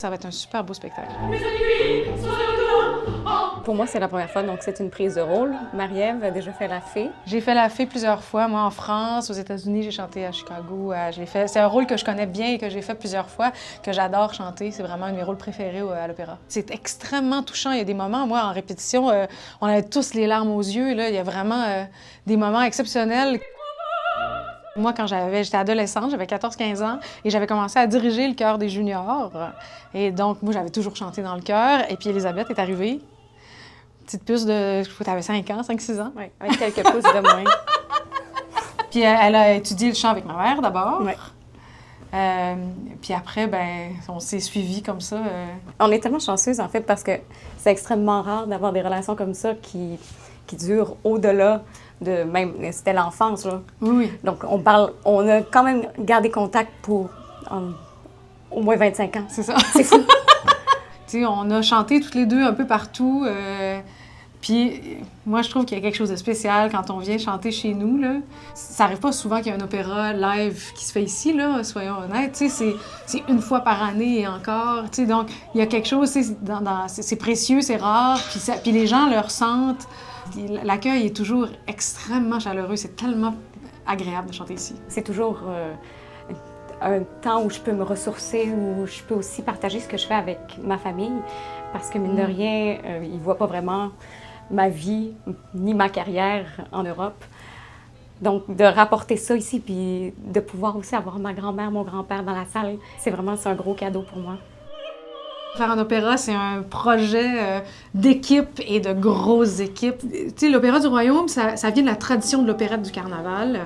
Ça va être un super beau spectacle. Pour moi, c'est la première fois, donc c'est une prise de rôle. Marie-Ève a déjà fait la fée. J'ai fait la fée plusieurs fois, moi en France, aux États-Unis, j'ai chanté à Chicago. C'est un rôle que je connais bien et que j'ai fait plusieurs fois, que j'adore chanter. C'est vraiment un de mes rôles préférés à l'opéra. C'est extrêmement touchant. Il y a des moments, moi, en répétition, on avait tous les larmes aux yeux. Là. Il y a vraiment des moments exceptionnels. Moi, quand j'étais adolescente, j'avais 14-15 ans, et j'avais commencé à diriger le chœur des juniors. Et donc, moi, j'avais toujours chanté dans le chœur. Et puis, Elisabeth est arrivée. Petite puce de, je crois que t'avais 5 ans, 5-6 ans. Oui, avec quelques pouces de moins. Puis elle a étudié le chant avec ma mère d'abord. Oui. Puis après, ben, on s'est suivis comme ça. On est tellement chanceuses, en fait, parce que c'est extrêmement rare d'avoir des relations comme ça qui durent au-delà de même... C'était l'enfance, là. Oui. Donc, on a quand même gardé contact pour au moins 25 ans. C'est ça. C'est fou. Tu sais, on a chanté toutes les deux un peu partout. Puis moi, je trouve qu'il y a quelque chose de spécial quand on vient chanter chez nous, là. Ça n'arrive pas souvent qu'il y a un opéra live qui se fait ici, là, soyons honnêtes. Tu sais, c'est une fois par année et encore. Tu sais, donc, il y a quelque chose, tu sais, c'est précieux, c'est rare, puis les gens le ressentent. L'accueil est toujours extrêmement chaleureux. C'est tellement agréable de chanter ici. C'est toujours un temps où je peux me ressourcer, où je peux aussi partager ce que je fais avec ma famille, parce que, mine de rien, ils ne voient pas vraiment ma vie ni ma carrière en Europe. Donc, de rapporter ça ici, puis de pouvoir aussi avoir ma grand-mère, mon grand-père dans la salle, c'est un gros cadeau pour moi. Faire un opéra, c'est un projet d'équipe et de grosses équipes. Tu sais, l'Opéra du Royaume, ça vient de la tradition de l'opérette du carnaval.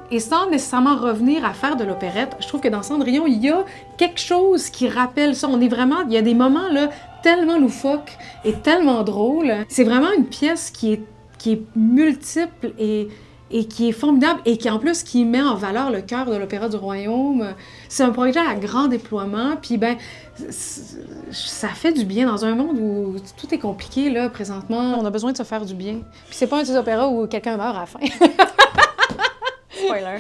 Et sans nécessairement revenir à faire de l'opérette, je trouve que dans Cendrillon, il y a quelque chose qui rappelle ça. Il y a des moments là tellement loufoques et tellement drôles. C'est vraiment une pièce qui est multiple et qui est formidable et qui, en plus, qui met en valeur le cœur de l'Opéra du Royaume. C'est un projet à grand déploiement, puis ben, ça fait du bien dans un monde où tout est compliqué, là, présentement. On a besoin de se faire du bien. Puis c'est pas un de ces opéras où quelqu'un meurt à la fin. Spoiler.